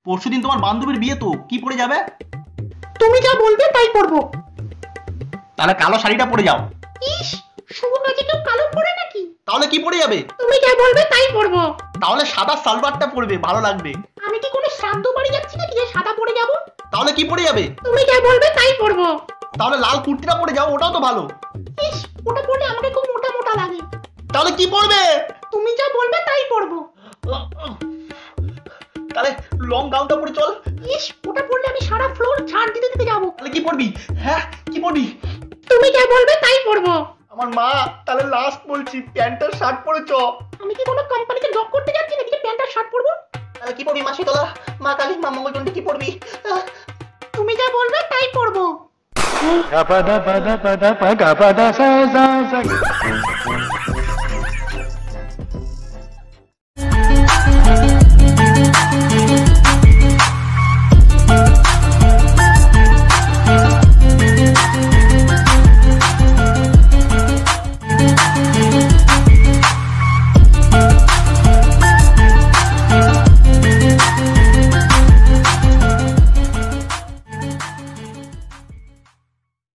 পরশুদিন তোমার বান্ধবীর বিয়ে, তো কি পরে যাবে? তুমি যা বলবে তাই পরবো। তাহলে কালো শাড়িটা পরে যাও। ইস, শুভ কাজে কেউ কালো পরে নাকি? তাহলে কি পরে যাবে? তুমি যা বলবে তাই পরবো। তাহলে সাদা সালোয়ারটা পরবে, ভালো লাগবে। আমি কি কোনো শ্রাদ্ধ বাড়ি যাচ্ছি নাকি যে সাদা পরে যাব? তাহলে কি পরে যাবে? তুমি যা বলবে তাই পরবো। তাহলে লাল কুর্তিটা পরে যাও, ওটাও তো ভালো। ইস, ওটা পরলে আমাকে খুব মোটা মোটা লাগে। তাহলে কি পরবে? তুমি যা বলবে তাই পরবো। তাহলে লং গাউনটা পরে চল। ইস, ওটা পরলে আমি সারা ফ্লোর ঝাড় দিতে দিতে যাবো। তাহলে কি পরবি? হ্যাঁ, কি পরবি? তুমি যা বলবে তাই পরবো। আমার মা, তাহলে লাস্ট বলছি, প্যান্ট আর শার্ট পরে চ। আমি কি কোনো কোম্পানিতে জব করতে যাচ্ছি নাকি যে প্যান্ট আর শার্ট পরবো? তাহলে কি পরবি? মাসি তোলা, মা কালী, মা মঙ্গলচন্ডী, কি পরবি? তুমি যা বলবে তাই পরবো। Gapada pada pada pada gapada sa sa sa